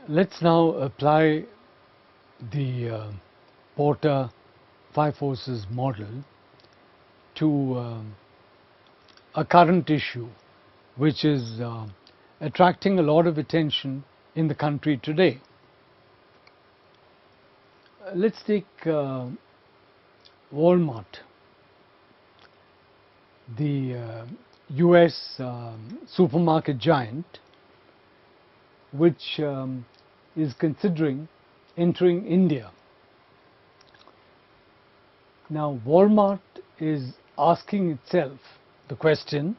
Let's now apply the Porter Five Forces model to a current issue which is attracting a lot of attention in the country today. Let's take Walmart, the US supermarket giant, which is considering entering India. Now, Walmart is asking itself the question,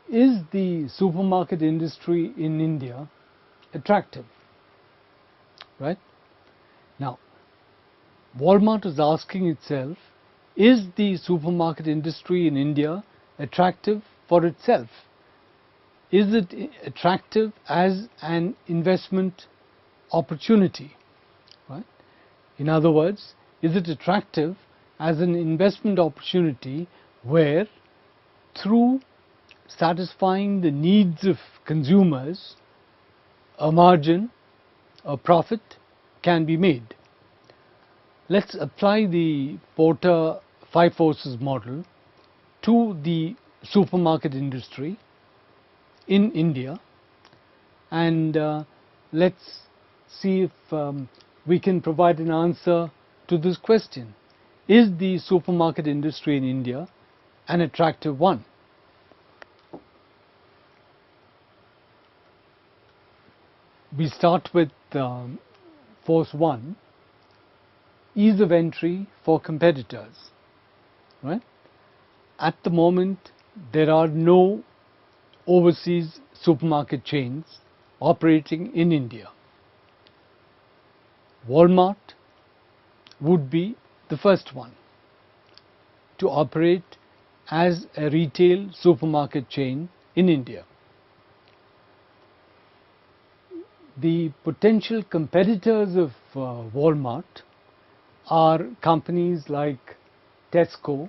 is the supermarket industry in India attractive? Right? Now, Walmart is asking itself, is the supermarket industry in India attractive for itself? Is it attractive as an investment opportunity? Right? In other words, is it attractive as an investment opportunity where, through satisfying the needs of consumers, a margin, a profit can be made? Let's apply the Porter Five Forces model to the supermarket industry in India, and let's see if we can provide an answer to this question. Is the supermarket industry in India an attractive one? We start with force 1, ease of entry for competitors. Right? At the moment, there are no overseas supermarket chains operating in India. Walmart would be the first one to operate as a retail supermarket chain in India. The potential competitors of Walmart are companies like Tesco,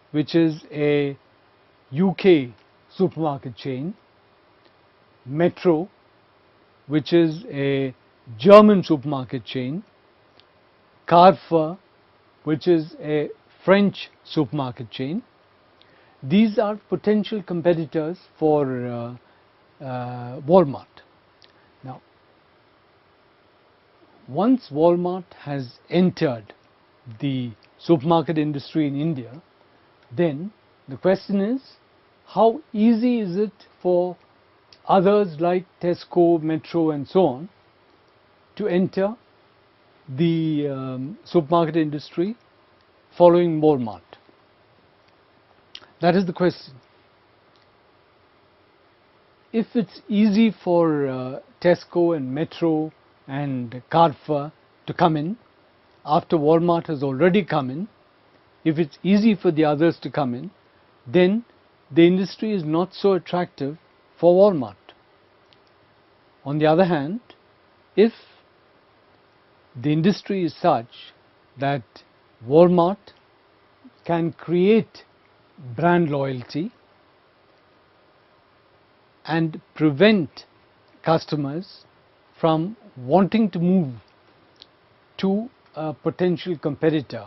which is a UK supermarket chain, Metro, which is a German supermarket chain, Carrefour, which is a French supermarket chain. These are potential competitors for Walmart. Now, once Walmart has entered the supermarket industry in India, then the question is, how easy is it for others like Tesco, Metro and so on to enter the supermarket industry following Walmart? That is the question. If it's easy for Tesco and Metro and Carrefour to come in after Walmart has already come in, if it's easy for the others to come in, then the industry is not so attractive for Walmart. On the other hand, if the industry is such that Walmart can create brand loyalty and prevent customers from wanting to move to a potential competitor,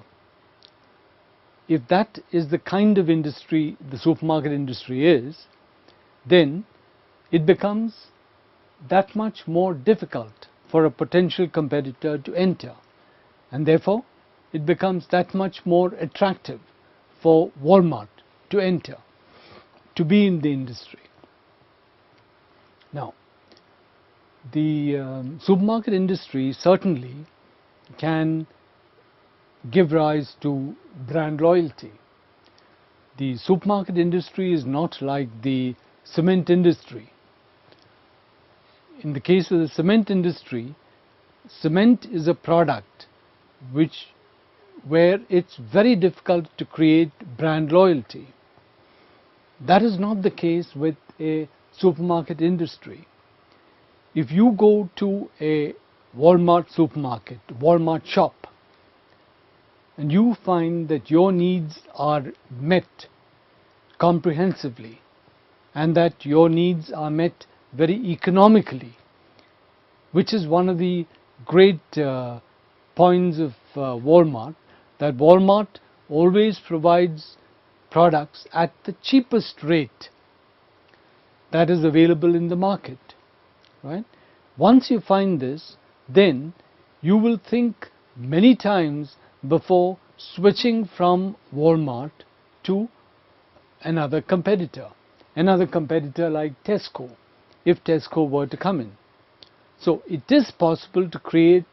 if that is the kind of industry the supermarket industry is, then it becomes that much more difficult for a potential competitor to enter, and therefore it becomes that much more attractive for Walmart to enter, to be in the industry. Now, the supermarket industry certainly can give rise to brand loyalty. The supermarket industry is not like the cement industry. In the case of the cement industry, cement is a product where it's very difficult to create brand loyalty. That is not the case with a supermarket industry. If you go to a Walmart supermarket, Walmart shop, and you find that your needs are met comprehensively and that your needs are met very economically which is one of the great points of Walmart, that Walmart always provides products at the cheapest rate that is available in the market, right? Once you find this, then you will think many times before switching from Walmart to another competitor like Tesco, if Tesco were to come in. So it is possible to create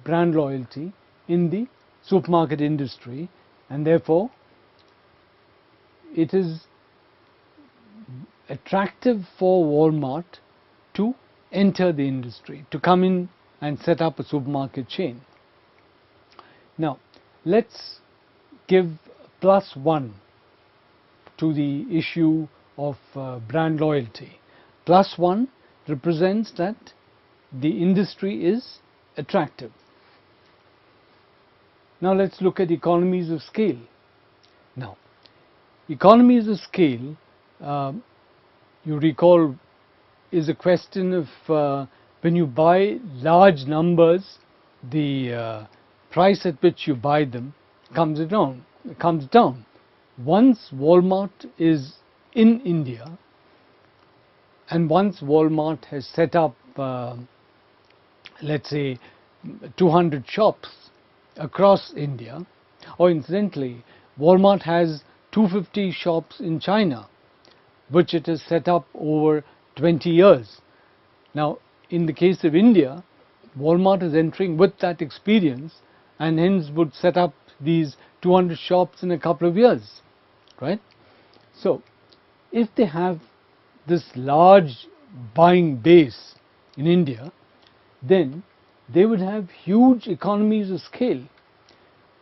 brand loyalty in the supermarket industry, and therefore it is attractive for Walmart to enter the industry, to come in and set up a supermarket chain. Now, let's give +1 to the issue of brand loyalty. +1 represents that the industry is attractive. Now let's look at economies of scale. Now, economies of scale, you recall, is a question of when you buy large numbers, the price at which you buy them comes down. Once Walmart is in India, and once Walmart has set up, let's say, 200 shops across India, or incidentally, Walmart has 250 shops in China, which it has set up over 20 years. Now, in the case of India, Walmart is entering with that experience, and hence would set up these 200 shops in a couple of years, right? So, if they have this large buying base in India, then they would have huge economies of scale,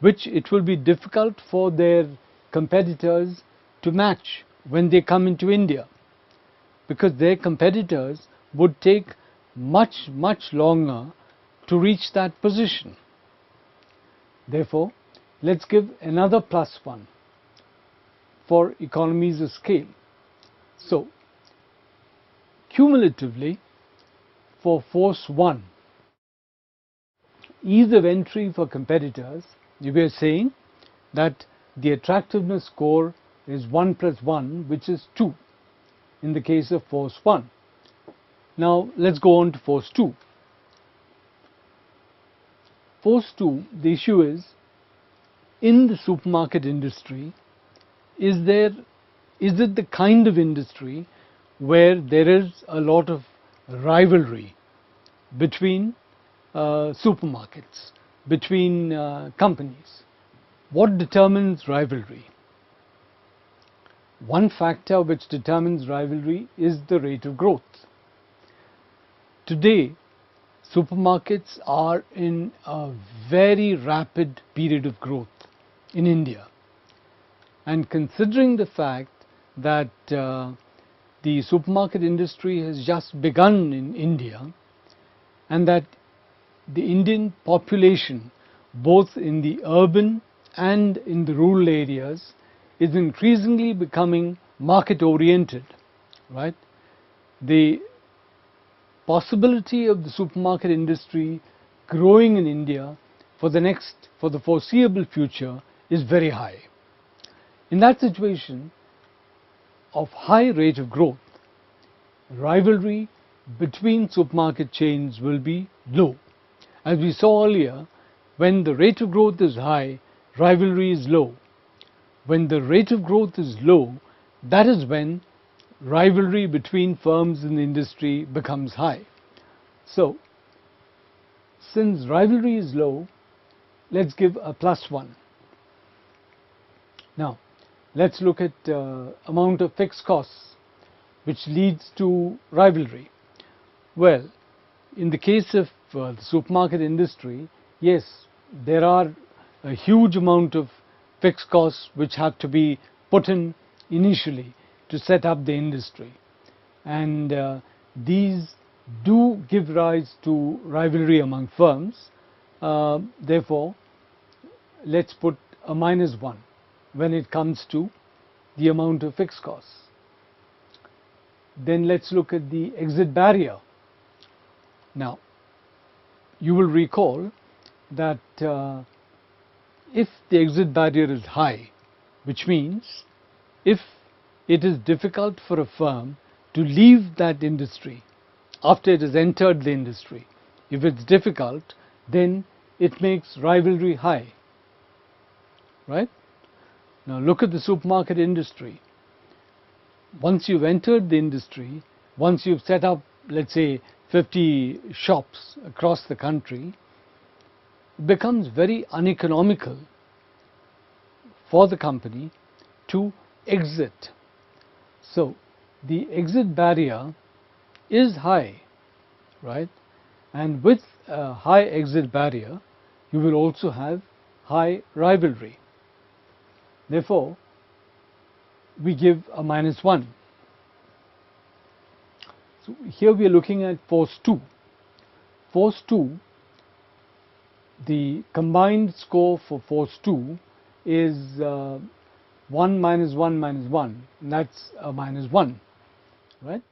which it will be difficult for their competitors to match when they come into India, because their competitors would take much longer to reach that position. Therefore, let's give another +1 for economies of scale. So, cumulatively, for force 1, ease of entry for competitors, you were saying that the attractiveness score is 1 + 1, which is 2 in the case of force 1. Now let's go on to force 2. Force 2, the issue is, in the supermarket industry, is it the kind of industry where there is a lot of rivalry between supermarkets, between companies? What determines rivalry? One factor which determines rivalry is the rate of growth. Today, supermarkets are in a very rapid period of growth in India. And considering the fact that the supermarket industry has just begun in India, and that the Indian population, both in the urban and in the rural areas, is increasingly becoming market oriented, right? The possibility of the supermarket industry growing in India for the foreseeable future is very high. In that situation of high rate of growth, rivalry between supermarket chains will be low. As we saw earlier, when the rate of growth is high, rivalry is low. When the rate of growth is low, that is when rivalry between firms in the industry becomes high. So, since rivalry is low, let's give a +1. Now, let's look at amount of fixed costs which leads to rivalry. Well, in the case of the supermarket industry, yes, there are a huge amount of fixed costs which have to be put in initially to set up the industry, and these do give rise to rivalry among firms. Therefore, let's put a -1 when it comes to the amount of fixed costs. Then let's look at the exit barrier. Now, you will recall that if the exit barrier is high, which means if it is difficult for a firm to leave that industry after it has entered the industry, if it's difficult, then it makes rivalry high, right? Now look at the supermarket industry. Once you've entered the industry, once you've set up, let's say, 50 shops across the country, it becomes very uneconomical for the company to exit. So the exit barrier is high, right? And with a high exit barrier, you will also have high rivalry. Therefore, we give a -1. So here we are looking at force 2. Force 2, the combined score for force 2 is 1 -1 -1, and that's a -1, right?